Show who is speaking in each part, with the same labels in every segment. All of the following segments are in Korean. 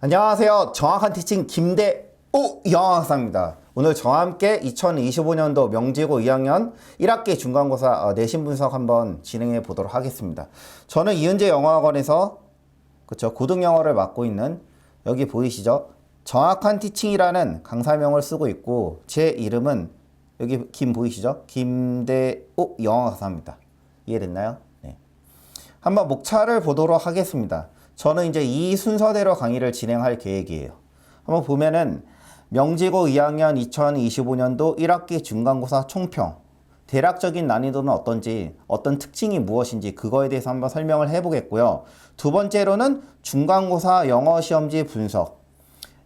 Speaker 1: 안녕하세요. 정확한 티칭 김대우 영어학사입니다. 오늘 저와 함께 2025년도 명지고 2학년 1학기 중간고사 내신 분석 한번 진행해 보도록 하겠습니다. 저는 이은재 영어학원에서 고등영어를 맡고 있는, 여기 보이시죠? 정확한 티칭이라는 강사명을 쓰고 있고, 제 이름은 여기 김 보이시죠? 김대우 영어학사입니다. 이해됐나요? 네. 한번 목차를 보도록 하겠습니다. 저는 이제 이 순서대로 강의를 진행할 계획이에요. 한번 보면은 명지고 2학년 2025년도 1학기 중간고사 총평, 대략적인 난이도는 어떤지, 어떤 특징이 무엇인지 그거에 대해서 한번 설명을 해보겠고요. 두 번째로는 중간고사 영어 시험지 분석,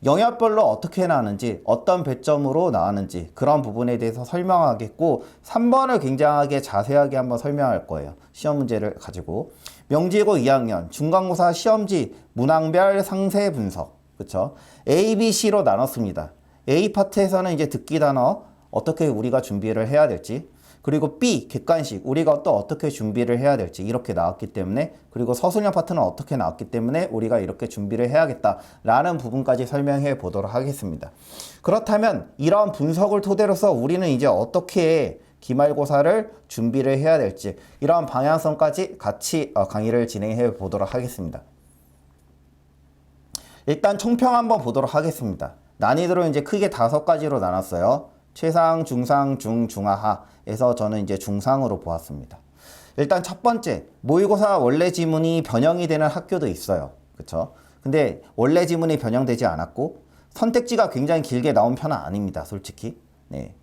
Speaker 1: 영역별로 어떻게 나왔는지, 어떤 배점으로 나왔는지 그런 부분에 대해서 설명하겠고, 3번을 굉장하게 자세하게 한번 설명할 거예요. 시험 문제를 가지고. 명지고 2학년 중간고사 시험지 문항별 상세 분석, 그쵸? A, B, C로 나눴습니다. A 파트에서는 이제 듣기 단어 어떻게 우리가 준비를 해야 될지, 그리고 B 객관식 우리가 또 어떻게 준비를 해야 될지 이렇게 나왔기 때문에, 그리고 서술형 파트는 어떻게 나왔기 때문에 우리가 이렇게 준비를 해야겠다라는 부분까지 설명해 보도록 하겠습니다. 그렇다면 이런 분석을 토대로서 우리는 이제 어떻게 기말고사를 준비를 해야 될지, 이런 방향성까지 같이 강의를 진행해 보도록 하겠습니다. 일단 총평 한번 보도록 하겠습니다. 난이도를 이제 크게 5가지로 나눴어요. 최상, 중상, 중, 중하하에서 저는 이제 중상으로 보았습니다. 일단 첫 번째, 모의고사 원래 지문이 변형이 되는 학교도 있어요. 그쵸? 근데 원래 지문이 변형되지 않았고 선택지가 굉장히 길게 나온 편은 아닙니다. 솔직히. 네.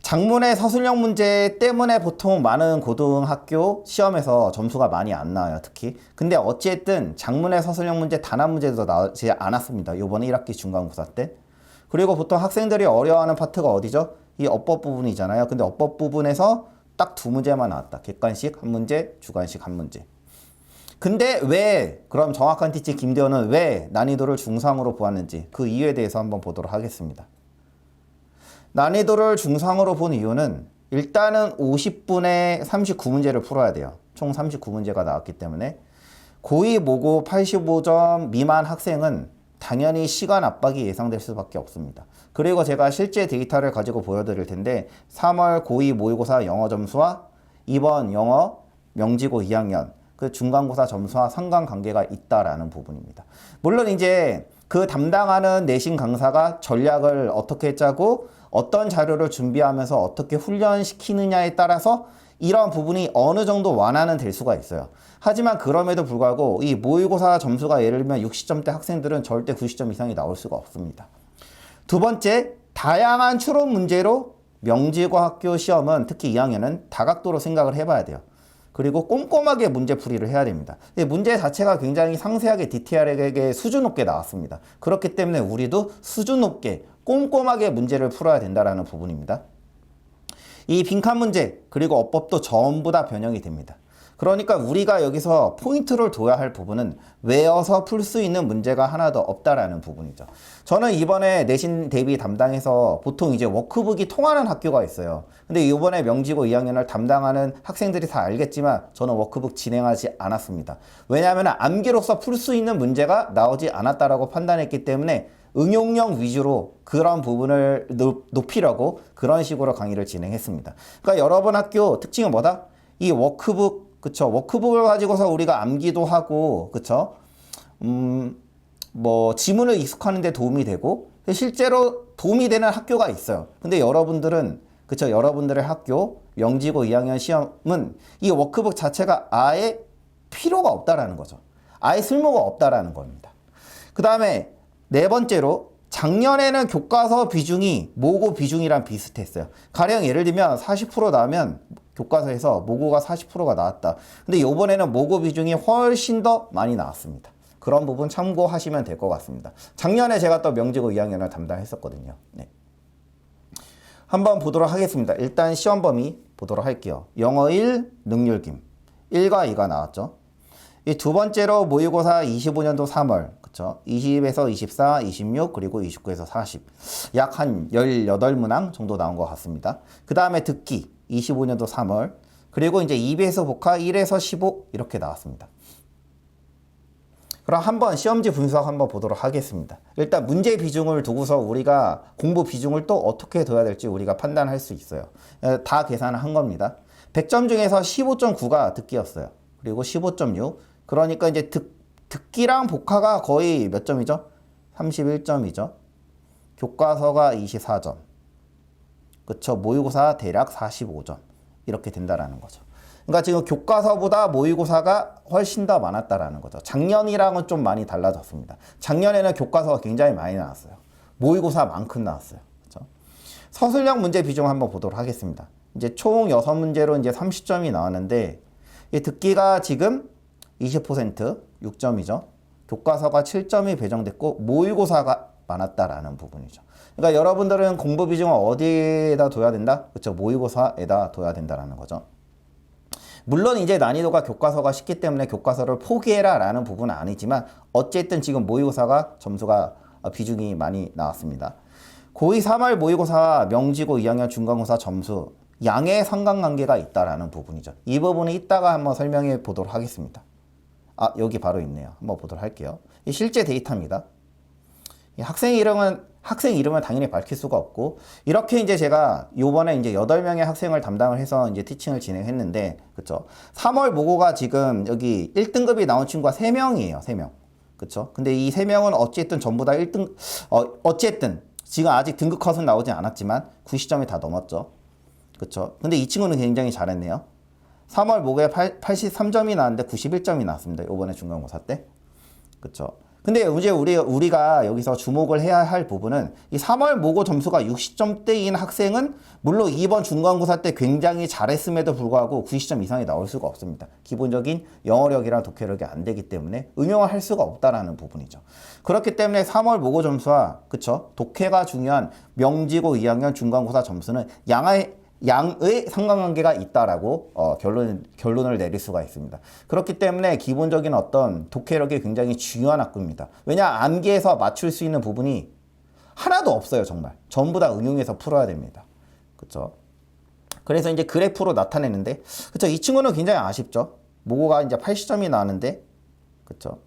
Speaker 1: 장문의 서술형 문제 때문에 보통 많은 고등학교 시험에서 점수가 많이 안 나와요, 특히. 근데 어찌됐든 장문의 서술형 문제 단 한 문제도 나오지 않았습니다. 요번에 1학기 중간고사 때. 그리고 보통 학생들이 어려워하는 파트가 어디죠? 이 어법 부분이잖아요. 근데 어법 부분에서 딱 2문제만 나왔다. 객관식 한 문제, 주관식 한 문제. 근데 왜, 그럼 정확한 티칭 김대호는 왜 난이도를 중상으로 보았는지 그 이유에 대해서 한번 보도록 하겠습니다. 난이도를 중상으로 본 이유는 일단은 50분에 39문제를 풀어야 돼요. 총 39문제가 나왔기 때문에 고2 모고 85점 미만 학생은 당연히 시간 압박이 예상될 수밖에 없습니다. 그리고 제가 실제 데이터를 가지고 보여드릴 텐데 3월 고2 모의고사 영어 점수와 이번 영어 명지고 2학년 그 중간고사 점수와 상관관계가 있다라는 부분입니다. 물론 이제 그 담당하는 내신 강사가 전략을 어떻게 짜고 어떤 자료를 준비하면서 어떻게 훈련시키느냐에 따라서 이런 부분이 어느 정도 완화는 될 수가 있어요. 하지만 그럼에도 불구하고 이 모의고사 점수가 예를 들면 60점대 학생들은 절대 90점 이상이 나올 수가 없습니다. 두 번째, 다양한 추론 문제로 명지고 학교 시험은 특히 2학년은 다각도로 생각을 해봐야 돼요. 그리고 꼼꼼하게 문제풀이를 해야 됩니다. 문제 자체가 굉장히 상세하게 디테일하게 수준 높게 나왔습니다. 그렇기 때문에 우리도 수준 높게 꼼꼼하게 문제를 풀어야 된다는 부분입니다. 이 빈칸 문제 그리고 어법도 전부 다 변형이 됩니다. 그러니까 우리가 여기서 포인트를 둬야 할 부분은 외워서 풀 수 있는 문제가 하나도 없다라는 부분이죠. 저는 이번에 내신 대비 담당해서 보통 이제 워크북이 통하는 학교가 있어요. 근데 이번에 명지고 2학년을 담당하는 학생들이 다 알겠지만 저는 워크북 진행하지 않았습니다. 왜냐하면 암기로서 풀 수 있는 문제가 나오지 않았다라고 판단했기 때문에 응용형 위주로 그런 부분을 높이려고 그런 식으로 강의를 진행했습니다. 그러니까 여러분 학교 특징은 뭐다? 이 워크북, 그쵸? 워크북을 가지고서 우리가 암기도 하고, 그쵸? 지문을 익숙하는 데 도움이 되고, 실제로 도움이 되는 학교가 있어요. 근데 여러분들은, 그쵸? 여러분들의 학교, 명지고 2학년 시험은 이 워크북 자체가 아예 필요가 없다라는 거죠. 아예 쓸모가 없다라는 겁니다. 그 다음에 네 번째로, 작년에는 교과서 비중이 모고 비중이랑 비슷했어요. 가령 예를 들면 40% 나오면 교과서에서 모고가 40%가 나왔다. 근데 이번에는 모고 비중이 훨씬 더 많이 나왔습니다. 그런 부분 참고하시면 될 것 같습니다. 작년에 제가 또 명지고 2학년을 담당했었거든요. 네. 한번 보도록 하겠습니다. 일단 시험 범위 보도록 할게요. 영어 1, 능률김. 1과 2가 나왔죠. 이 두 번째로 모의고사 25년도 3월, 그쵸? 20에서 24, 26, 그리고 29에서 40. 약 한 18문항 정도 나온 것 같습니다. 그 다음에 듣기, 25년도 3월. 그리고 이제 2배에서 복화 1에서 15 이렇게 나왔습니다. 그럼 한번 시험지 분석 한번 보도록 하겠습니다. 일단 문제 비중을 두고서 우리가 공부 비중을 또 어떻게 둬야 될지 우리가 판단할 수 있어요. 다 계산을 한 겁니다. 100점 중에서 15.9가 듣기였어요. 그리고 15.6. 그러니까 이제 듣기랑 복화가 거의 몇 점이죠? 31점이죠. 교과서가 24점. 그쵸? 모의고사 대략 45점. 이렇게 된다라는 거죠. 그러니까 지금 교과서보다 모의고사가 훨씬 더 많았다라는 거죠. 작년이랑은 좀 많이 달라졌습니다. 작년에는 교과서가 굉장히 많이 나왔어요. 모의고사만큼 나왔어요. 그렇죠? 서술형 문제 비중 한번 보도록 하겠습니다. 이제 총 6문제로 이제 30점이 나왔는데, 이 듣기가 지금 20%, 6점이죠. 교과서가 7점이 배정됐고, 모의고사가 많았다라는 부분이죠. 그러니까 여러분들은 공부 비중을 어디에다 둬야 된다? 그렇죠? 모의고사에다 둬야 된다라는 거죠. 물론 이제 난이도가 교과서가 쉽기 때문에 교과서를 포기해라 라는 부분은 아니지만 어쨌든 지금 모의고사가 점수가 비중이 많이 나왔습니다. 고2 3월 모의고사 명지고 2학년 중간고사 점수 양의 상관관계가 있다라는 부분이죠. 이 부분은 이따가 한번 설명해 보도록 하겠습니다. 여기 바로 있네요. 한번 보도록 할게요. 이 실제 데이터입니다. 이 학생 이름은 당연히 밝힐 수가 없고, 이렇게 이제 제가 요번에 이제 8명의 학생을 담당을 해서 이제 티칭을 진행했는데, 그쵸? 3월 모고가 지금 여기 1등급이 나온 친구가 3명이에요, 3명. 그쵸? 근데 이 3명은 어쨌든 전부 다 1등, 어쨌든, 지금 아직 등급 컷은 나오진 않았지만 90점이 다 넘었죠. 그쵸? 근데 이 친구는 굉장히 잘했네요. 3월 모고에 83점이 나왔는데 91점이 나왔습니다, 요번에 중간고사 때. 그쵸? 근데 이제 우리가 여기서 주목을 해야 할 부분은 이 3월 모고 점수가 60점대인 학생은 물론 이번 중간고사 때 굉장히 잘했음에도 불구하고 90점 이상이 나올 수가 없습니다. 기본적인 영어력이랑 독해력이 안 되기 때문에 응용을 할 수가 없다라는 부분이죠. 그렇기 때문에 3월 모고 점수와 그쵸? 독해가 중요한 명지고 2학년 중간고사 점수는 양의 상관관계가 있다라고 결론을 내릴 수가 있습니다. 그렇기 때문에 기본적인 어떤 독해력이 굉장히 중요한 학교입니다. 왜냐, 암기에서 맞출 수 있는 부분이 하나도 없어요. 정말 전부 다 응용해서 풀어야 됩니다. 그렇죠? 그래서 이제 그래프로 나타내는데, 그렇죠? 이 친구는 굉장히 아쉽죠. 모고가 이제 80점이 나왔는데, 그렇죠?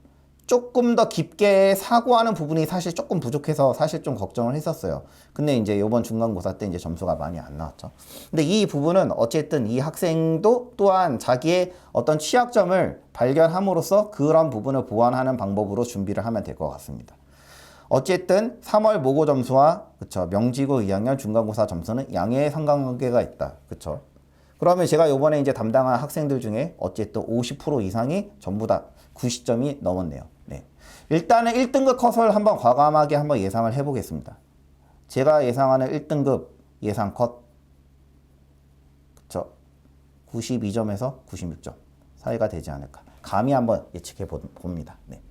Speaker 1: 조금 더 깊게 사고하는 부분이 사실 조금 부족해서 사실 좀 걱정을 했었어요. 근데 이제 이번 중간고사 때 이제 점수가 많이 안 나왔죠. 근데 이 부분은 어쨌든 이 학생도 또한 자기의 어떤 취약점을 발견함으로써 그런 부분을 보완하는 방법으로 준비를 하면 될 것 같습니다. 어쨌든 3월 모고 점수와 그쵸, 명지고 2학년 중간고사 점수는 양의 상관관계가 있다. 그쵸? 그러면 제가 이번에 이제 담당한 학생들 중에 어쨌든 50% 이상이 전부 다 90점이 넘었네요. 네. 일단은 1등급 컷을 한번 과감하게 한번 예상을 해보겠습니다. 제가 예상하는 1등급 예상 컷, 그쵸? 92점에서 96점 사이가 되지 않을까. 감히 한번 예측해 봅니다. 네.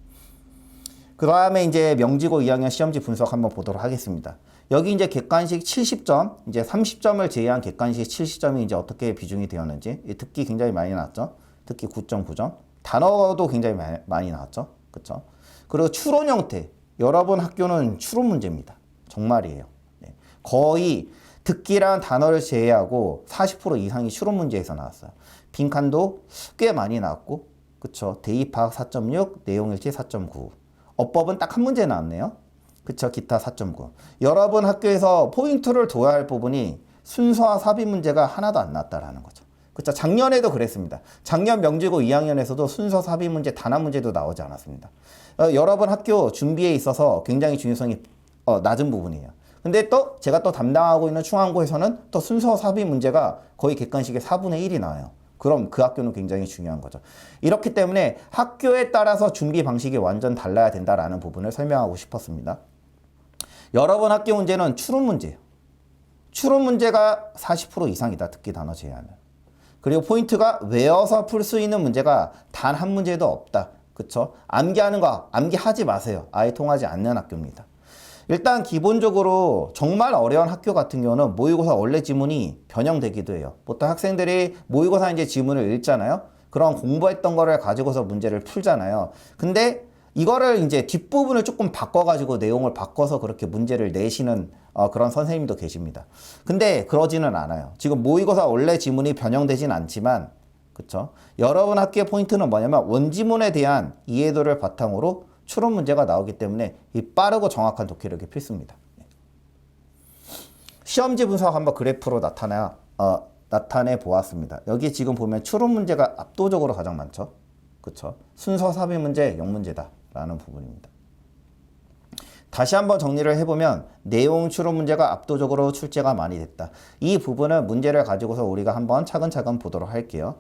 Speaker 1: 그 다음에 이제 명지고 2학년 시험지 분석 한번 보도록 하겠습니다. 여기 이제 객관식 70점, 이제 30점을 제외한 객관식 70점이 이제 어떻게 비중이 되었는지, 듣기 굉장히 많이 나왔죠? 듣기 9.9점. 단어도 굉장히 많이 나왔죠. 그쵸? 그리고 추론 형태. 여러분 학교는 추론 문제입니다. 정말이에요. 네. 거의 듣기랑 단어를 제외하고 40% 이상이 추론 문제에서 나왔어요. 빈칸도 꽤 많이 나왔고, 그쵸? 대입학 4.6, 내용일지 4.9. 어법은 딱 한 문제 나왔네요. 그쵸? 기타 4.9. 여러분 학교에서 포인트를 둬야 할 부분이 순서와 삽입 문제가 하나도 안 나왔다라는 거죠. 그쵸? 작년에도 그랬습니다. 작년 명지고 2학년에서도 순서 삽입 문제 단 한 문제도 나오지 않았습니다. 여러분 학교 준비에 있어서 굉장히 중요성이 낮은 부분이에요. 근데 또 제가 또 담당하고 있는 충암고에서는 또 순서 삽입 문제가 거의 객관식의 4분의 1이 나와요. 그럼 그 학교는 굉장히 중요한 거죠. 이렇기 때문에 학교에 따라서 준비 방식이 완전 달라야 된다라는 부분을 설명하고 싶었습니다. 여러분 학교 문제는 추론 문제예요. 추론 문제가 40% 이상이다. 듣기 단어 제외하면. 그리고 포인트가 외워서 풀 수 있는 문제가 단 한 문제도 없다. 그쵸? 암기하는 거 암기하지 마세요. 아예 통하지 않는 학교입니다. 일단 기본적으로 정말 어려운 학교 같은 경우는 모의고사 원래 지문이 변형되기도 해요. 보통 학생들이 모의고사 이제 지문을 읽잖아요. 그런 공부했던 거를 가지고서 문제를 풀잖아요. 근데 이거를 이제 뒷부분을 조금 바꿔가지고 내용을 바꿔서 그렇게 문제를 내시는 그런 선생님도 계십니다. 근데 그러지는 않아요. 지금 모의고사 원래 지문이 변형되진 않지만, 그쵸? 여러분 학교의 포인트는 뭐냐면 원지문에 대한 이해도를 바탕으로 추론 문제가 나오기 때문에 이 빠르고 정확한 독해력이 필수입니다. 시험지 분석 한번 그래프로 나타내 보았습니다. 여기 지금 보면 추론 문제가 압도적으로 가장 많죠. 그쵸? 순서 삽입 문제 0문제다 라는 부분입니다. 다시 한번 정리를 해보면 내용 추론 문제가 압도적으로 출제가 많이 됐다. 이 부분은 문제를 가지고서 우리가 한번 차근차근 보도록 할게요.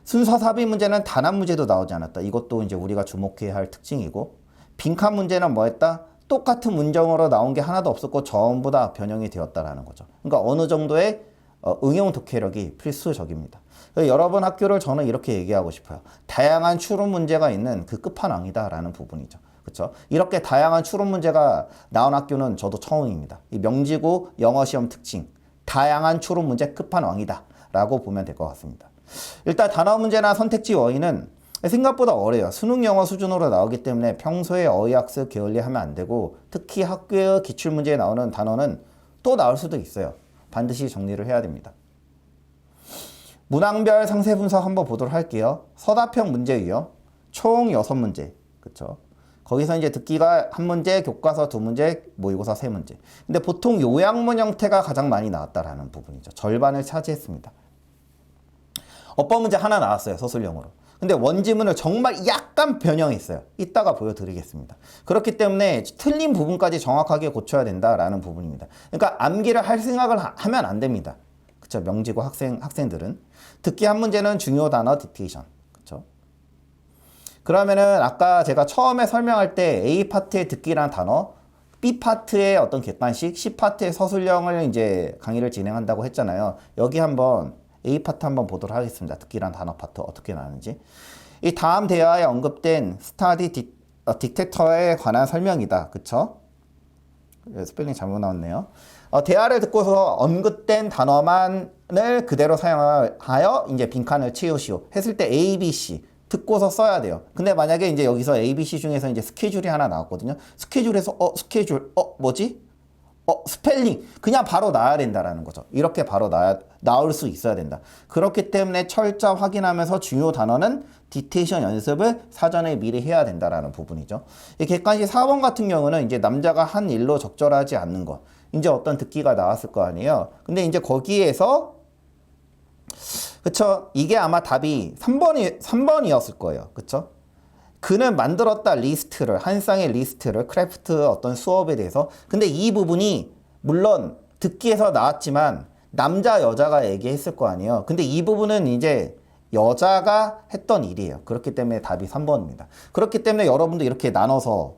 Speaker 1: 순서 삽입 문제는 단한 문제도 나오지 않았다. 이것도 이제 우리가 주목해야 할 특징이고, 빈칸 문제는 뭐였다? 똑같은 문정으로 나온 게 하나도 없었고 전부 다 변형이 되었다라는 거죠. 그러니까 어느 정도의 응용 독해력이 필수적입니다. 여러분 학교를 저는 이렇게 얘기하고 싶어요. 다양한 추론 문제가 있는 그 끝판왕이다라는 부분이죠. 그렇죠? 이렇게 다양한 추론 문제가 나온 학교는 저도 처음입니다. 이 명지고 영어 시험 특징, 다양한 추론 문제 끝판왕이다 라고 보면 될 것 같습니다. 일단 단어 문제나 선택지 어휘는 생각보다 어려요. 수능 영어 수준으로 나오기 때문에 평소에 어휘학습 게을리 하면 안 되고, 특히 학교의 기출문제에 나오는 단어는 또 나올 수도 있어요. 반드시 정리를 해야 됩니다. 문항별 상세 분석 한번 보도록 할게요. 서답형 문제예요. 총 6문제. 그쵸? 거기서 이제 듣기가 1문제, 교과서 2문제, 모의고사 3문제. 근데 보통 요약문 형태가 가장 많이 나왔다라는 부분이죠. 절반을 차지했습니다. 어법 문제 하나 나왔어요. 서술형으로. 근데 원지문을 정말 약간 변형했어요. 이따가 보여드리겠습니다. 그렇기 때문에 틀린 부분까지 정확하게 고쳐야 된다라는 부분입니다. 그러니까 암기를 할 생각을 하면 안 됩니다. 그쵸? 명지고 학생들은. 듣기 한 문제는 중요 단어 딕테이션. 그쵸? 그러면은 아까 제가 처음에 설명할 때 A 파트의 듣기란 단어, B 파트의 어떤 객관식, C 파트의 서술형을 이제 강의를 진행한다고 했잖아요. 여기 한번 A 파트 한번 보도록 하겠습니다. 듣기란 단어 파트 어떻게 나는지. 이 다음 대화에 언급된 스타디 딕텍터에 관한 설명이다. 그쵸? 스펠링 잘못 나왔네요. 대화를 듣고서 언급된 단어만을 그대로 사용하여 이제 빈칸을 채우시오 했을 때 A, B, C 듣고서 써야 돼요. 근데 만약에 이제 여기서 A, B, C 중에서 이제 스케줄이 하나 나왔거든요. 스케줄에서 스케줄 뭐지? 스펠링 그냥 바로 나와야 된다라는 거죠. 이렇게 바로 나올 수 있어야 된다. 그렇기 때문에 철저 확인하면서 중요 단어는 디테이션 연습을 사전에 미리 해야 된다라는 부분이죠. 이 객관식 4번 같은 경우는 이제 남자가 한 일로 적절하지 않는 것. 이제 어떤 듣기가 나왔을 거 아니에요. 근데 이제 거기에서 그쵸? 이게 아마 답이 3번이었을 거예요. 그쵸? 그는 만들었다 리스트를, 한 쌍의 리스트를, 크래프트 어떤 수업에 대해서. 근데 이 부분이 물론 듣기에서 나왔지만 남자 여자가 얘기했을 거 아니에요. 근데 이 부분은 이제 여자가 했던 일이에요. 그렇기 때문에 답이 3번입니다. 그렇기 때문에 여러분도 이렇게 나눠서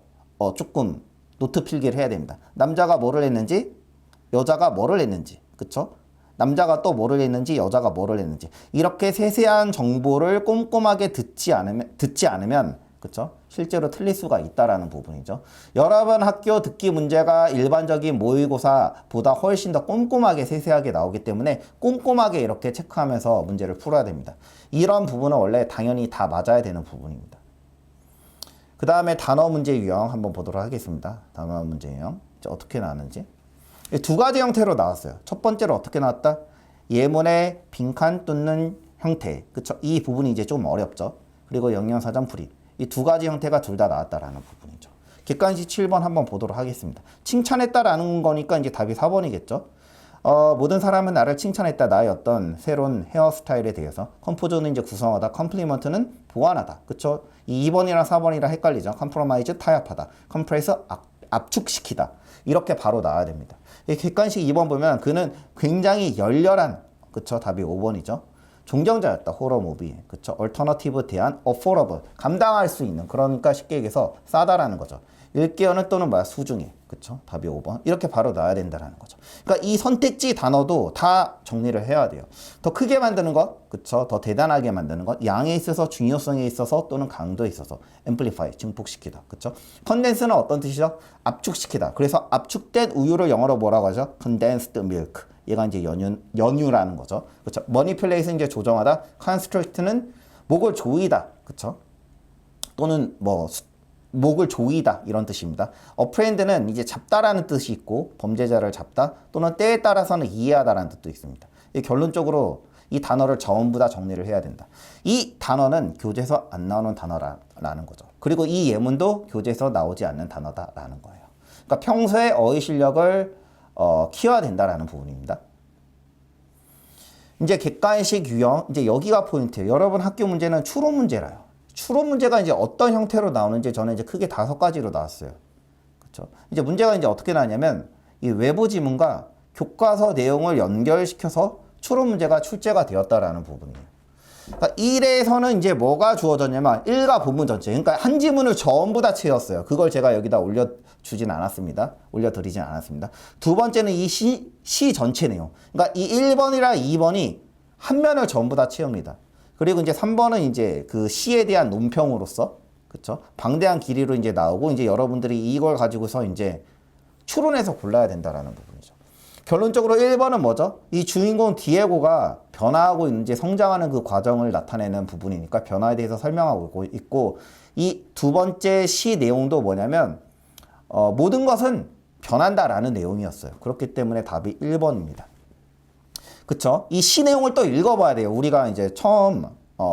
Speaker 1: 조금 노트 필기를 해야 됩니다. 남자가 뭐를 했는지, 여자가 뭐를 했는지, 그쵸? 남자가 또 뭐를 했는지, 여자가 뭐를 했는지. 이렇게 세세한 정보를 꼼꼼하게 듣지 않으면 그쵸? 실제로 틀릴 수가 있다라는 부분이죠. 여러분 학교 듣기 문제가 일반적인 모의고사보다 훨씬 더 꼼꼼하게 세세하게 나오기 때문에 꼼꼼하게 이렇게 체크하면서 문제를 풀어야 됩니다. 이런 부분은 원래 당연히 다 맞아야 되는 부분입니다. 그 다음에 단어 문제 유형 한번 보도록 하겠습니다. 단어 문제 유형 어떻게 나왔는지. 두 가지 형태로 나왔어요. 첫 번째로 어떻게 나왔다? 예문의 빈칸 뚫는 형태. 그쵸? 이 부분이 이제 좀 어렵죠. 그리고 영양사전 풀이. 이 두 가지 형태가 둘 다 나왔다라는 부분이죠. 객관식 7번 한번 보도록 하겠습니다. 칭찬했다라는 거니까 이제 답이 4번이겠죠. 모든 사람은 나를 칭찬했다. 나의 어떤 새로운 헤어스타일에 대해서. 컴포즈는 이제 구성하다. 컴플리먼트는 보완하다. 그쵸? 이 2번이랑 4번이랑 헷갈리죠. 컴프로마이즈 타협하다. 컴프레서 압축시키다. 이렇게 바로 나와야 됩니다. 이 객관식 2번 보면 그는 굉장히 열렬한, 그쵸? 답이 5번이죠. 종정자였다. 호러 무비. 그쵸? 얼터너티브 대안, 어포러블. 감당할 수 있는. 그러니까 쉽게 얘기해서 싸다라는 거죠. 일개어는 또는 뭐야? 수중에. 그쵸? 답이 5번. 이렇게 바로 나와야 된다라는 거죠. 그러니까 이 선택지 단어도 다 정리를 해야 돼요. 더 크게 만드는 것, 그쵸? 더 대단하게 만드는 것, 양에 있어서 중요성에 있어서 또는 강도에 있어서 amplify, 증폭시키다. 그쵸? 컨덴스는 어떤 뜻이죠? 압축시키다. 그래서 압축된 우유를 영어로 뭐라고 하죠? condensed milk. 얘가 이제 연유라는 거죠. 그쵸? manipulate는 이제 조정하다. construct는 목을 조이다. 그쵸? 또는 뭐 목을 조이다 이런 뜻입니다. apprehend는 이제 잡다라는 뜻이 있고 범죄자를 잡다 또는 때에 따라서는 이해하다라는 뜻도 있습니다. 결론적으로 이 단어를 전부 다 정리를 해야 된다. 이 단어는 교재에서 안 나오는 단어라는 거죠. 그리고 이 예문도 교재에서 나오지 않는 단어다라는 거예요. 그러니까 평소에 어휘 실력을 키워야 된다라는 부분입니다. 이제 객관식 유형, 이제 여기가 포인트예요. 여러분 학교 문제는 추론 문제라요. 추론 문제가 이제 어떤 형태로 나오는지 저는 이제 크게 5가지로 나왔어요. 그렇죠? 이제 문제가 이제 어떻게 나냐면 이 외부 지문과 교과서 내용을 연결시켜서 추론 문제가 출제가 되었다라는 부분이에요. 그러니까 1에서는 이제 뭐가 주어졌냐면 1과 부분 전체. 그러니까 한 지문을 전부 다 채웠어요. 그걸 제가 여기다 올려주진 않았습니다. 올려드리진 않았습니다. 두 번째는 이 시 전체 내용. 그러니까 이 1번이랑 2번이 한 면을 전부 다 채웁니다. 그리고 이제 3번은 이제 그 시에 대한 논평으로서, 그쵸? 방대한 길이로 이제 나오고, 이제 여러분들이 이걸 가지고서 이제 추론해서 골라야 된다라는 부분이죠. 결론적으로 1번은 뭐죠? 이 주인공 디에고가 변화하고 이제 성장하는 그 과정을 나타내는 부분이니까 변화에 대해서 설명하고 있고, 이 두 번째 시 내용도 뭐냐면, 모든 것은 변한다라는 내용이었어요. 그렇기 때문에 답이 1번입니다. 그쵸? 이 시 내용을 또 읽어봐야 돼요. 우리가 이제 처음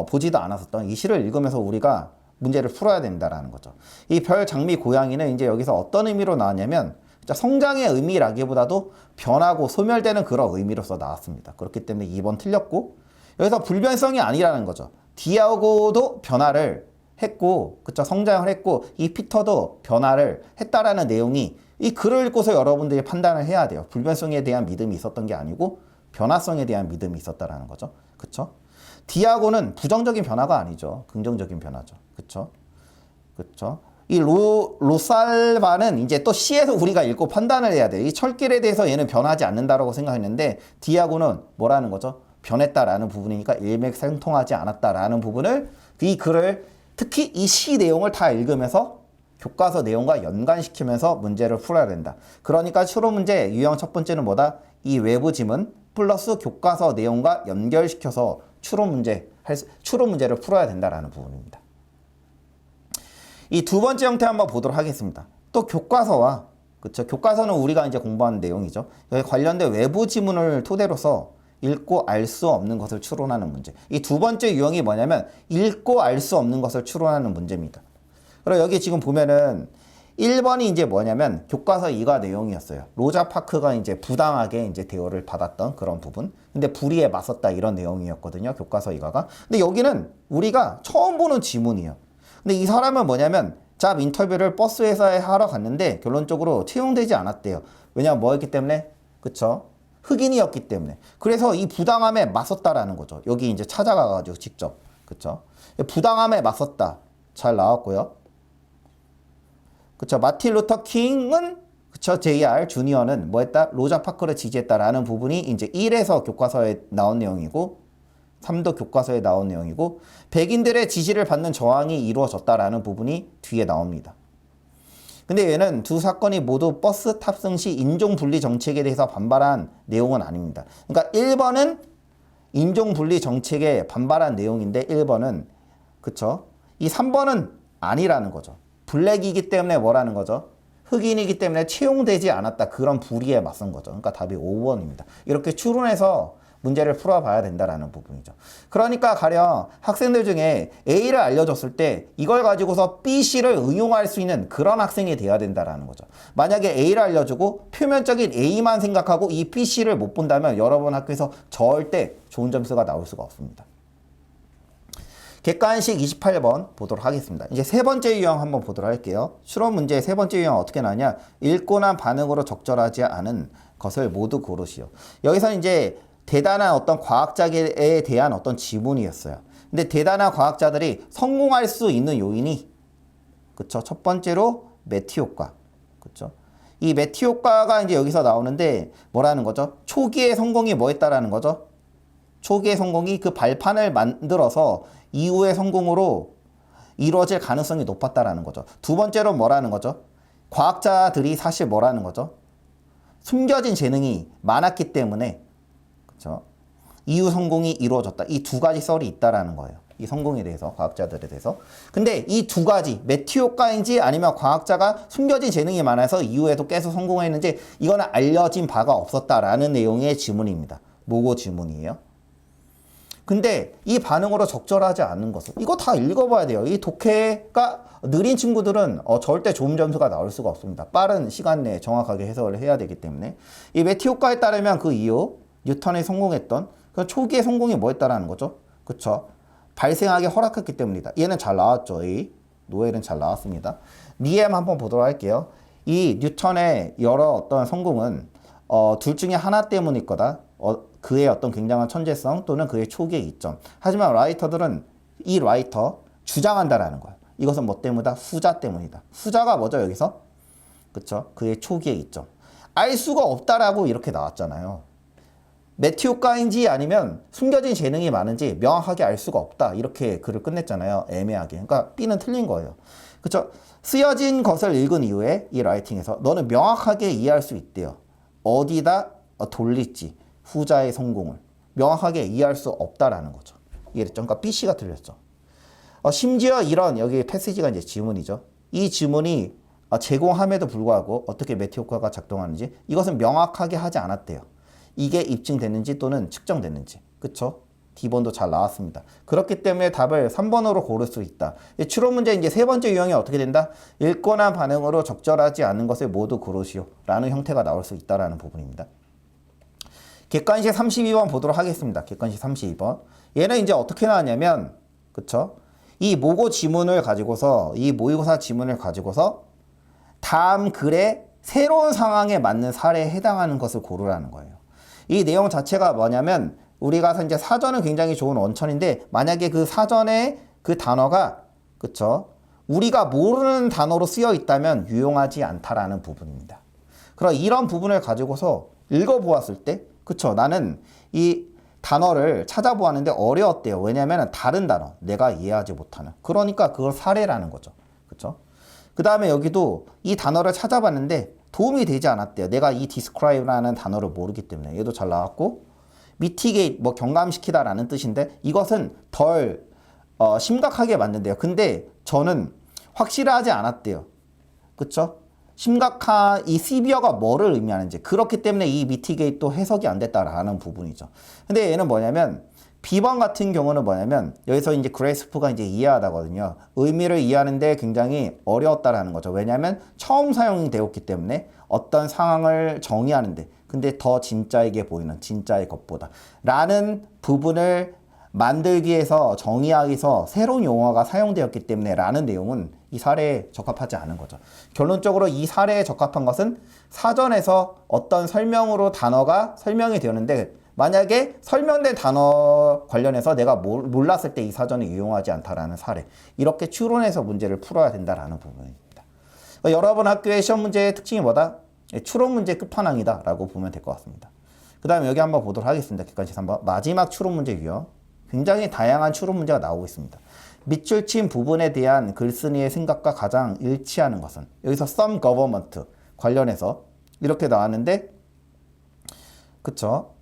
Speaker 1: 보지도 않았었던 이 시를 읽으면서 우리가 문제를 풀어야 된다라는 거죠. 이 별, 장미, 고양이는 이제 여기서 어떤 의미로 나왔냐면 성장의 의미라기보다도 변하고 소멸되는 그런 의미로서 나왔습니다. 그렇기 때문에 2번 틀렸고, 여기서 불변성이 아니라는 거죠. 디아고도 변화를 했고, 그쵸? 성장을 했고, 이 피터도 변화를 했다라는 내용이 이 글을 읽고서 여러분들이 판단을 해야 돼요. 불변성에 대한 믿음이 있었던 게 아니고 변화성에 대한 믿음이 있었다라는 거죠. 그쵸? 디아고는 부정적인 변화가 아니죠. 긍정적인 변화죠. 그쵸? 그쵸? 이 로살바는 이제 또 시에서 우리가 읽고 판단을 해야 돼요. 이 철길에 대해서 얘는 변하지 않는다라고 생각했는데, 디아고는 뭐라는 거죠? 변했다라는 부분이니까 일맥상통하지 않았다라는 부분을, 이 글을 특히 이 시 내용을 다 읽으면서 교과서 내용과 연관시키면서 문제를 풀어야 된다. 그러니까 추론 문제 유형 첫 번째는 뭐다? 이 외부 지문 플러스 교과서 내용과 연결시켜서 추론 문제를 풀어야 된다라는 부분입니다. 이 두 번째 형태 한번 보도록 하겠습니다. 또 교과서와, 그쵸? 교과서는 우리가 이제 공부하는 내용이죠. 여기 관련된 외부 지문을 토대로서 읽고 알 수 없는 것을 추론하는 문제. 이 두 번째 유형이 뭐냐면 읽고 알 수 없는 것을 추론하는 문제입니다. 그리고 여기 지금 보면은 1번이 이제 뭐냐면 교과서 2가 내용이었어요. 로자 파크가 이제 부당하게 이제 대우를 받았던 그런 부분. 근데 불의에 맞섰다 이런 내용이었거든요. 교과서 2가가. 근데 여기는 우리가 처음 보는 지문이에요. 근데 이 사람은 뭐냐면 잡 인터뷰를 버스 회사에 하러 갔는데 결론적으로 채용되지 않았대요. 왜냐면 뭐였기 때문에? 그쵸? 흑인이었기 때문에. 그래서 이 부당함에 맞섰다라는 거죠. 여기 이제 찾아가가지고 직접. 그쵸? 부당함에 맞섰다. 잘 나왔고요. 그쵸? 마틴 루터 킹은, 그쵸? JR 주니어는 뭐 했다? 로자 파크를 지지했다라는 부분이 이제 1에서 교과서에 나온 내용이고, 3도 교과서에 나온 내용이고, 백인들의 지지를 받는 저항이 이루어졌다라는 부분이 뒤에 나옵니다. 근데 얘는 두 사건이 모두 버스 탑승 시 인종분리 정책에 대해서 반발한 내용은 아닙니다. 그러니까 1번은 인종분리 정책에 반발한 내용인데 1번은, 그쵸? 이 3번은 아니라는 거죠. 블랙이기 때문에 뭐라는 거죠? 흑인이기 때문에 채용되지 않았다. 그런 불의에 맞선 거죠. 그러니까 답이 5번입니다. 이렇게 추론해서 문제를 풀어봐야 된다라는 부분이죠. 그러니까 가령 학생들 중에 A를 알려줬을 때 이걸 가지고서 B, C를 응용할 수 있는 그런 학생이 돼야 된다라는 거죠. 만약에 A를 알려주고 표면적인 A만 생각하고 이 B, C를 못 본다면 여러분 학교에서 절대 좋은 점수가 나올 수가 없습니다. 객관식 28번 보도록 하겠습니다. 이제 세 번째 유형 한번 보도록 할게요. 추론 문제의 세 번째 유형 어떻게 나냐? 읽고 난 반응으로 적절하지 않은 것을 모두 고르시오. 여기서 이제 대단한 어떤 과학자에 대한 어떤 지문이었어요. 근데 대단한 과학자들이 성공할 수 있는 요인이, 그쵸? 첫 번째로 매티 효과. 그쵸? 이 매티 효과가 이제 여기서 나오는데 뭐라는 거죠? 초기의 성공이 뭐였다라는 거죠? 초기의 성공이 그 발판을 만들어서 이후의 성공으로 이루어질 가능성이 높았다라는 거죠. 두 번째로 뭐라는 거죠? 과학자들이 사실 뭐라는 거죠? 숨겨진 재능이 많았기 때문에, 그렇죠? 이후 성공이 이루어졌다. 이 두 가지 썰이 있다라는 거예요. 이 성공에 대해서, 과학자들에 대해서. 근데 이 두 가지, 매티 효과인지 아니면 과학자가 숨겨진 재능이 많아서 이후에도 계속 성공했는지 이거는 알려진 바가 없었다라는 내용의 지문입니다. 모고 지문이에요. 근데 이 반응으로 적절하지 않은 것은 이거 다 읽어봐야 돼요. 이 독해가 느린 친구들은 절대 좋은 점수가 나올 수가 없습니다. 빠른 시간 내에 정확하게 해석을 해야 되기 때문에 이 매티 효과에 따르면 그 이후 뉴턴이 성공했던 그 초기의 성공이 뭐였다라는 거죠. 그쵸? 발생하기 허락했기 때문이다. 얘는 잘 나왔죠. 이 노엘은 잘 나왔습니다. 니엠 한번 보도록 할게요. 이 뉴턴의 여러 어떤 성공은 둘 중에 하나 때문일 거다. 그의 어떤 굉장한 천재성 또는 그의 초기의 이점. 하지만 라이터들은 이 라이터 주장한다라는 거예요. 이것은 뭐 때문이다? 후자 때문이다. 후자가 뭐죠 여기서? 그쵸? 그의 초기의 이점. 알 수가 없다라고 이렇게 나왔잖아요. 매티 효과인지 아니면 숨겨진 재능이 많은지 명확하게 알 수가 없다. 이렇게 글을 끝냈잖아요. 애매하게. 그러니까 B는 틀린 거예요. 그쵸? 쓰여진 것을 읽은 이후에 이 라이팅에서 너는 명확하게 이해할 수 있대요. 어디다 돌릴지 후자의 성공을 명확하게 이해할 수 없다라는 거죠. 이해됐죠? 그러니까 BC가 틀렸죠. 심지어 이런 여기 패시지가 이제 지문이죠. 이 지문이 제공함에도 불구하고 어떻게 매티 효과가 작동하는지 이것은 명확하게 하지 않았대요. 이게 입증됐는지 또는 측정됐는지. 그쵸? D번도 잘 나왔습니다. 그렇기 때문에 답을 3번으로 고를 수 있다. 추론 문제 이제 세 번째 유형이 어떻게 된다? 읽거나 반응으로 적절하지 않은 것을 모두 고르시오 라는 형태가 나올 수 있다라는 부분입니다. 객관식 32번 보도록 하겠습니다. 객관식 32번. 얘는 이제 어떻게 나왔냐면, 그쵸? 이 모고 지문을 가지고서, 이 모의고사 지문을 가지고서 다음 글의 새로운 상황에 맞는 사례에 해당하는 것을 고르라는 거예요. 이 내용 자체가 뭐냐면, 우리가 이제 사전은 굉장히 좋은 원천인데, 만약에 그 사전에 그 단어가, 그쵸? 우리가 모르는 단어로 쓰여 있다면 유용하지 않다라는 부분입니다. 그럼 이런 부분을 가지고서 읽어보았을 때, 그쵸? 나는 이 단어를 찾아보았는데 어려웠대요. 왜냐하면 다른 단어, 내가 이해하지 못하는. 그러니까 그걸 사례라는 거죠. 그쵸? 그 다음에 여기도 이 단어를 찾아봤는데 도움이 되지 않았대요. 내가 이 describe라는 단어를 모르기 때문에. 얘도 잘 나왔고, mitigate, 뭐 경감시키다라는 뜻인데 이것은 덜 심각하게 만든대요. 근데 저는 확실하지 않았대요. 그쵸? 심각한 이 시비어가 뭐를 의미하는지. 그렇기 때문에 이 mitigate도 해석이 안 됐다라는 부분이죠. 근데 얘는 뭐냐면 B번 같은 경우는 뭐냐면 여기서 이제 그레이스프가 이제 이해하다거든요. 의미를 이해하는데 굉장히 어려웠다라는 거죠. 왜냐하면 처음 사용이 되었기 때문에 어떤 상황을 정의하는데 근데 더 진짜이게 보이는 진짜의 것보다 라는 부분을 만들기 위해서 정의하기 위해서 새로운 용어가 사용되었기 때문에 라는 내용은 이 사례에 적합하지 않은 거죠. 결론적으로 이 사례에 적합한 것은 사전에서 어떤 설명으로 단어가 설명이 되었는데 만약에 설명된 단어 관련해서 내가 몰랐을 때 이 사전이 유용하지 않다라는 사례. 이렇게 추론해서 문제를 풀어야 된다라는 부분입니다. 여러분 학교의 시험 문제의 특징이 뭐다? 추론 문제 끝판왕이다 라고 보면 될 것 같습니다. 그 다음에 여기 한번 보도록 하겠습니다. 객관식 3번. 마지막 추론 문제 유형. 굉장히 다양한 추론 문제가 나오고 있습니다. 밑줄 친 부분에 대한 글쓴이의 생각과 가장 일치하는 것은 여기서 some government 관련해서 이렇게 나왔는데 그쵸?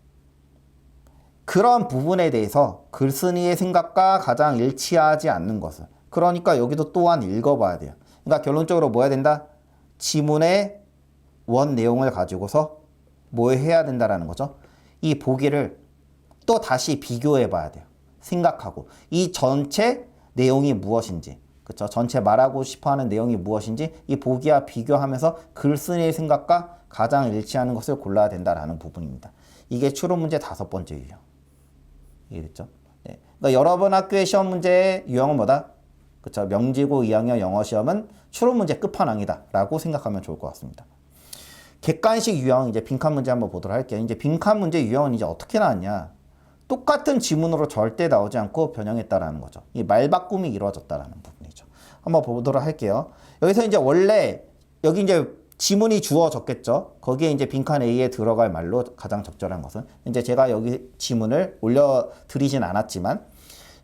Speaker 1: 그런 부분에 대해서 글쓴이의 생각과 가장 일치하지 않는 것은 그러니까 여기도 또한 읽어봐야 돼요. 그러니까 결론적으로 뭐 해야 된다? 지문의 원 내용을 가지고서 뭐 해야 된다라는 거죠? 이 보기를 또 다시 비교해 봐야 돼요. 생각하고 이 전체 내용이 무엇인지 그쵸? 전체 말하고 싶어하는 내용이 무엇인지 이 보기와 비교하면서 글쓴이의 생각과 가장 일치하는 것을 골라야 된다라는 부분입니다. 이게 추론 문제 5번째 유형. 이해됐죠? 네. 그러니까 여러분 학교의 시험 문제의 유형은 뭐다? 그쵸? 명지고 2학년 영어 시험은 추론 문제 끝판왕이다 라고 생각하면 좋을 것 같습니다. 객관식 유형 이제 빈칸 문제 한번 보도록 할게요. 이제 빈칸 문제 유형은 이제 어떻게 나왔냐? 똑같은 지문으로 절대 나오지 않고 변형했다라는 거죠. 이 말바꿈이 이루어졌다라는 부분이죠. 한번 보도록 할게요. 여기서 이제 원래 여기 이제 지문이 주어졌겠죠. 거기에 이제 빈칸 A에 들어갈 말로 가장 적절한 것은 이제 제가 여기 지문을 올려드리진 않았지만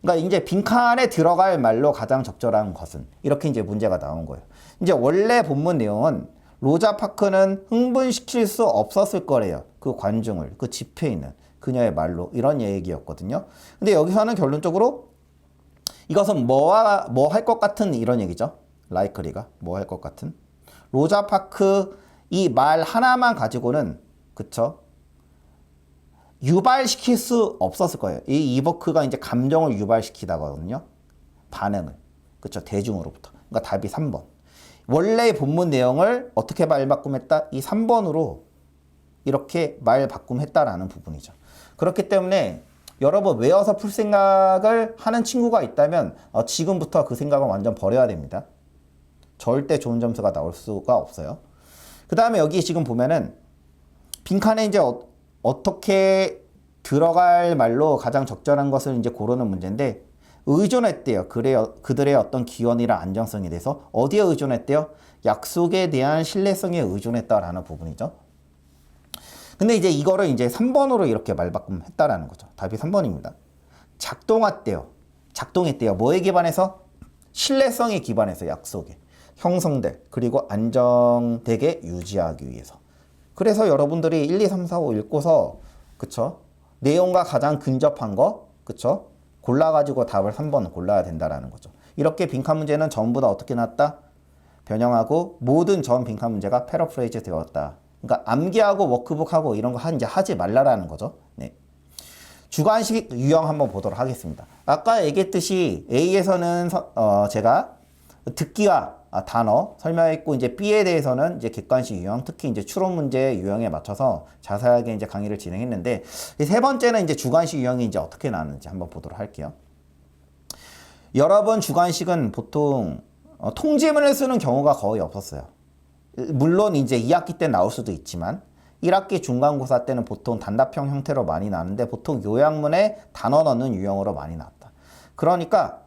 Speaker 1: 그러니까 이제 빈칸에 들어갈 말로 가장 적절한 것은 이렇게 이제 문제가 나온 거예요. 이제 원래 본문 내용은 로자 파크는 흥분시킬 수 없었을 거래요. 그 관중을, 그 집회에 있는 그녀의 말로 이런 얘기였거든요. 근데 여기서는 결론적으로 이것은 뭐 할 것 같은 이런 얘기죠. likely가 뭐 할 것 같은. 로자 파크 이 말 하나만 가지고는 그쵸? 유발시킬 수 없었을 거예요. 이 이버크가 이제 감정을 유발시키다거든요. 반응을. 그쵸. 대중으로부터. 그러니까 답이 3번. 원래 본문 내용을 어떻게 말 바꿈했다? 이 3번으로 이렇게 말 바꿈했다라는 부분이죠. 그렇기 때문에 여러분 외워서 풀 생각을 하는 친구가 있다면 지금부터 그 생각을 완전 버려야 됩니다. 절대 좋은 점수가 나올 수가 없어요. 그 다음에 여기 지금 보면은 빈칸에 이제 어떻게 들어갈 말로 가장 적절한 것을 이제 고르는 문제인데 의존했대요. 그들의 어떤 기원이나 안정성에 대해서 어디에 의존했대요? 약속에 대한 신뢰성에 의존했다라는 부분이죠. 근데 이제 이거를 이제 3번으로 이렇게 말바꿈했다라는 거죠. 답이 3번입니다. 작동했대요. 뭐에 기반해서? 신뢰성에 기반해서 약속에 형성될 그리고 안정되게 유지하기 위해서. 그래서 여러분들이 1, 2, 3, 4, 5 읽고서 그쵸? 내용과 가장 근접한 거 그쵸? 골라가지고 답을 3번 골라야 된다라는 거죠. 이렇게 빈칸 문제는 전부 다 어떻게 나왔다? 변형하고 모든 전 빈칸 문제가 패러프레이즈 되었다. 그러니까 암기하고 워크북하고 이런 거 이제 하지 말라라는 거죠. 네. 주관식 유형 한번 보도록 하겠습니다. 아까 얘기했듯이 A에서는 제가 듣기와 단어 설명했고 이제 B에 대해서는 이제 객관식 유형, 특히 이제 추론 문제 유형에 맞춰서 자세하게 이제 강의를 진행했는데 세 번째는 이제 주관식 유형이 이제 어떻게 나왔는지 한번 보도록 할게요. 여러분 주관식은 보통 통지문을 쓰는 경우가 거의 없었어요. 물론 이제 2학기 때 나올 수도 있지만 1학기 중간고사 때는 보통 단답형 형태로 많이 나왔는데 보통 요약문에 단어 넣는 유형으로 많이 나왔다. 그러니까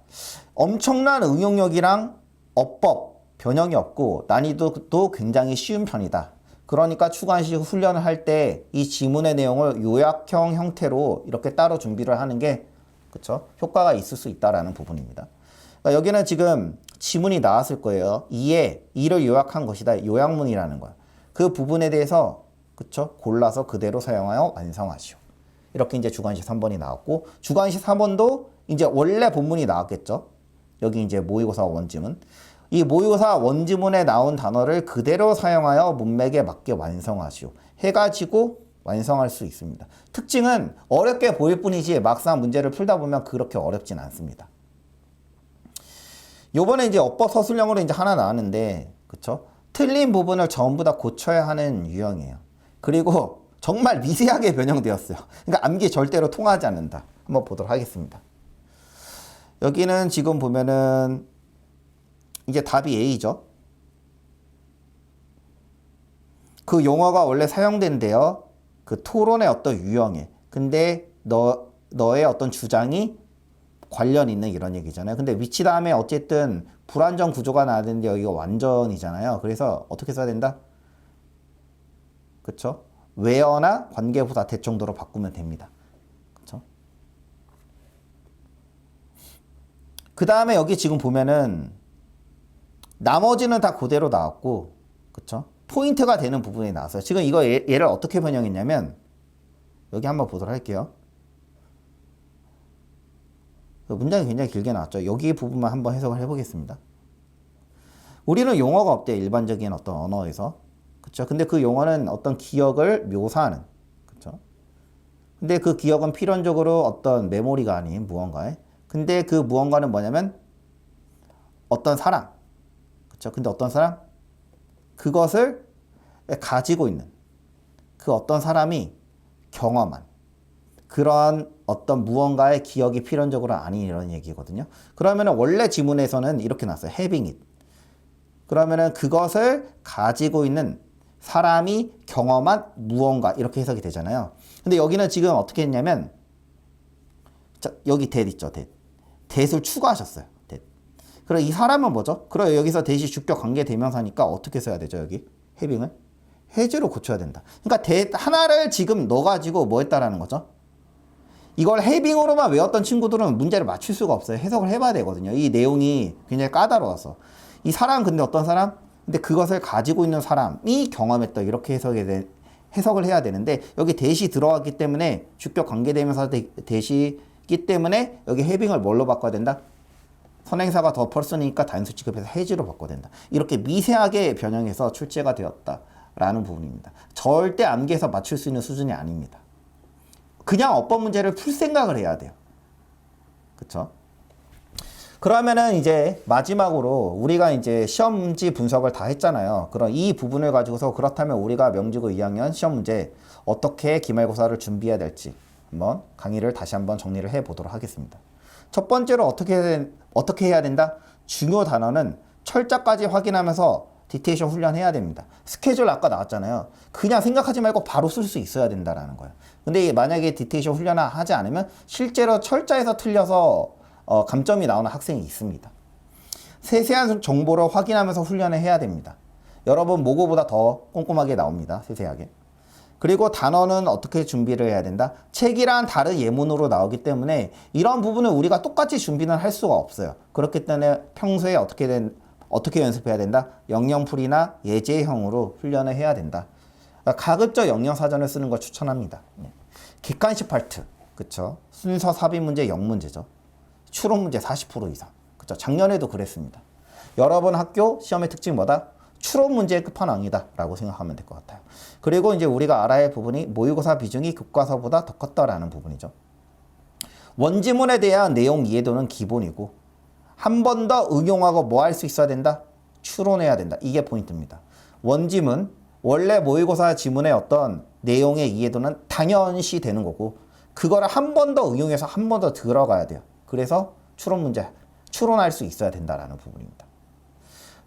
Speaker 1: 엄청난 응용력이랑 어법, 변형이 없고 난이도도 굉장히 쉬운 편이다. 그러니까 주관식 훈련을 할 때 이 지문의 내용을 요약형 형태로 이렇게 따로 준비를 하는 게 그쵸? 효과가 있을 수 있다라는 부분입니다. 그러니까 여기는 지금 지문이 나왔을 거예요. 이를 요약한 것이다. 요약문이라는 거야. 그 부분에 대해서 그쵸? 골라서 그대로 사용하여 완성하시오. 이렇게 이제 주관식 3번이 나왔고 주관식 4번도 이제 원래 본문이 나왔겠죠. 여기 이제 모의고사 원지문. 이 모의고사 원지문에 나온 단어를 그대로 사용하여 문맥에 맞게 완성하시오. 해가지고 완성할 수 있습니다. 특징은 어렵게 보일 뿐이지 막상 문제를 풀다 보면 그렇게 어렵진 않습니다. 요번에 이제 어법 서술형으로 이제 하나 나왔는데, 그쵸? 틀린 부분을 전부 다 고쳐야 하는 유형이에요. 그리고 정말 미세하게 변형되었어요. 그러니까 암기 절대로 통하지 않는다. 한번 보도록 하겠습니다. 여기는 지금 보면은 이제 답이 A죠. 그 용어가 원래 사용된대요. 그 토론의 어떤 유형에. 근데 너의 어떤 주장이 관련 있는 이런 얘기잖아요. 근데 위치 다음에 어쨌든 불완전 구조가 나야 되는데 여기가 완전이잖아요. 그래서 어떻게 써야 된다? 그쵸? where나 관계부사 대 정도로 바꾸면 됩니다. 그쵸? 그 다음에 여기 지금 보면은 나머지는 다 그대로 나왔고, 그쵸? 포인트가 되는 부분이 나왔어요. 지금 이거 얘를 어떻게 변형했냐면, 여기 한번 보도록 할게요. 문장이 굉장히 길게 나왔죠. 여기 부분만 한번 해석을 해보겠습니다. 우리는 용어가 없대요. 일반적인 어떤 언어에서. 그쵸? 근데 그 용어는 어떤 기억을 묘사하는. 그쵸? 근데 그 기억은 필연적으로 어떤 메모리가 아닌 무언가에. 근데 그 무언가는 뭐냐면, 어떤 사람. 그쵸? 근데 어떤 사람? 그것을 가지고 있는 그 어떤 사람이 경험한 그런 어떤 무언가의 기억이 필연적으로 아닌 이런 얘기거든요. 그러면은 원래 지문에서는 이렇게 나왔어요. having it. 그러면은 그것을 가지고 있는 사람이 경험한 무언가 이렇게 해석이 되잖아요. 근데 여기는 지금 어떻게 했냐면 자, 여기 that 있죠. that을 추가하셨어요. 그럼 이 사람은 뭐죠? 그럼 여기서 대시 주격 관계 대명사니까 어떻게 써야 되죠? 여기 having을 has로 고쳐야 된다. 그러니까 하나를 지금 넣어가지고 뭐 했다라는 거죠? 이걸 having으로만 외웠던 친구들은 문제를 맞출 수가 없어요. 해석을 해봐야 되거든요. 이 내용이 굉장히 까다로워서 이 사람 근데 어떤 사람? 근데 그것을 가지고 있는 사람이 경험했다 이렇게 해석을 해야 되는데 여기 대시 들어갔기 때문에 주격 관계 대명사 대시기 때문에 여기 having을 뭘로 바꿔야 된다? 선행사가 더 펄슨이니까 단수 취급해서 has로 바꿔야 된다. 이렇게 미세하게 변형해서 출제가 되었다라는 부분입니다. 절대 암기해서 맞출 수 있는 수준이 아닙니다. 그냥 어법 문제를 풀 생각을 해야 돼요. 그쵸? 그러면은 이제 마지막으로 우리가 이제 시험지 분석을 다 했잖아요. 그럼 이 부분을 가지고서 그렇다면 우리가 명지고 2학년 시험 문제 어떻게 기말고사를 준비해야 될지 한번 강의를 다시 한번 정리를 해 보도록 하겠습니다. 첫 번째로 어떻게 해야 된다? 중요 단어는 철자까지 확인하면서 디테이션 훈련해야 됩니다. 스케줄 아까 나왔잖아요. 그냥 생각하지 말고 바로 쓸 수 있어야 된다라는 거예요. 근데 만약에 디테이션 훈련을 하지 않으면 실제로 철자에서 틀려서 감점이 나오는 학생이 있습니다. 세세한 정보를 확인하면서 훈련을 해야 됩니다. 여러분 모고보다 더 꼼꼼하게 나옵니다. 세세하게. 그리고 단어는 어떻게 준비를 해야 된다? 책이랑 다른 예문으로 나오기 때문에 이런 부분은 우리가 똑같이 준비는 할 수가 없어요. 그렇기 때문에 평소에 어떻게 연습해야 된다? 영영풀이나 예제형으로 훈련을 해야 된다. 가급적 영영사전을 쓰는 걸 추천합니다. 객관식 파트, 그쵸? 순서 삽입 문제 0문제죠. 추론 문제 40% 이상. 그쵸? 작년에도 그랬습니다. 여러분 학교 시험의 특징 뭐다? 추론 문제의 끝판왕이다 라고 생각하면 될 것 같아요. 그리고 이제 우리가 알아야 할 부분이 모의고사 비중이 교과서보다 더 컸다라는 부분이죠. 원지문에 대한 내용 이해도는 기본이고 한 번 더 응용하고 뭐 할 수 있어야 된다? 추론해야 된다. 이게 포인트입니다. 원지문, 원래 모의고사 지문의 어떤 내용의 이해도는 당연시 되는 거고 그거를 한 번 더 응용해서 한 번 더 들어가야 돼요. 그래서 추론 문제, 추론할 수 있어야 된다라는 부분입니다.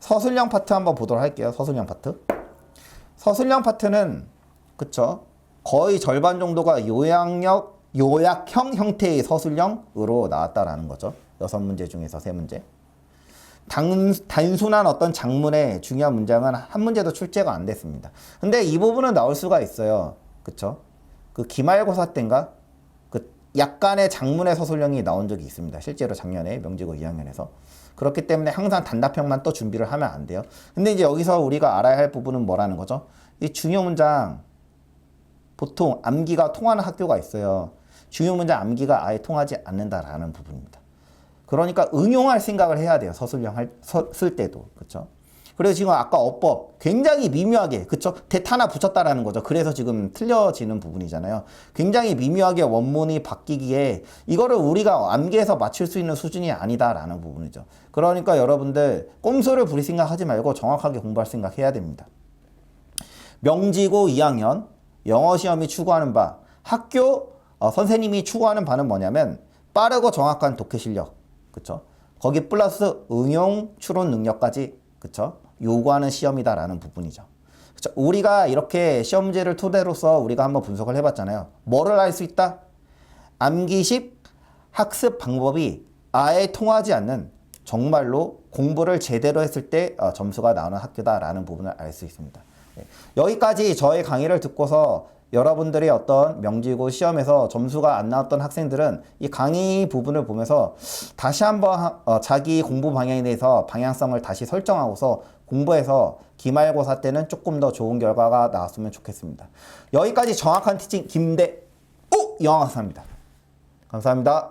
Speaker 1: 서술형 파트 한번 보도록 할게요. 서술형 파트. 서술형 파트는 그쵸? 거의 절반 정도가 요약형 형태의 서술형으로 나왔다라는 거죠. 6문제 중에서 3문제. 단순한 어떤 장문의 중요한 문장은 한 문제도 출제가 안 됐습니다. 근데 이 부분은 나올 수가 있어요. 그쵸? 그 기말고사 때인가? 그 약간의 장문의 서술형이 나온 적이 있습니다. 실제로 작년에 명지고 2학년에서. 그렇기 때문에 항상 단답형만 또 준비를 하면 안 돼요. 근데 이제 여기서 우리가 알아야 할 부분은 뭐라는 거죠? 이 중요 문장 보통 암기가 통하는 학교가 있어요. 중요 문장 암기가 아예 통하지 않는다라는 부분입니다. 그러니까 응용할 생각을 해야 돼요. 서술형 쓸 때도. 그쵸? 그래서 지금 아까 어법 굉장히 미묘하게, 그쵸? 대 하나 붙였다라는 거죠. 그래서 지금 틀려지는 부분이잖아요. 굉장히 미묘하게 원문이 바뀌기에 이거를 우리가 암기해서 맞출 수 있는 수준이 아니다라는 부분이죠. 그러니까 여러분들 꼼수를 부릴 생각하지 말고 정확하게 공부할 생각해야 됩니다. 명지고 2학년 영어 시험이 추구하는 바, 학교 선생님이 추구하는 바는 뭐냐면 빠르고 정확한 독해 실력, 그쵸? 거기 플러스 응용 추론 능력까지, 그쵸? 요구하는 시험이다라는 부분이죠. 그쵸? 우리가 이렇게 시험 문제를 토대로서 우리가 한번 분석을 해봤잖아요. 뭐를 알 수 있다? 암기식 학습 방법이 아예 통하지 않는, 정말로 공부를 제대로 했을 때 점수가 나오는 학교다라는 부분을 알 수 있습니다. 여기까지 저의 강의를 듣고서 여러분들의 어떤 명지고 시험에서 점수가 안 나왔던 학생들은 이 강의 부분을 보면서 다시 한번 자기 공부 방향에 대해서 방향성을 다시 설정하고서 공부해서 기말고사 때는 조금 더 좋은 결과가 나왔으면 좋겠습니다. 여기까지 정확한 티칭 김대우 영어학사입니다. 감사합니다.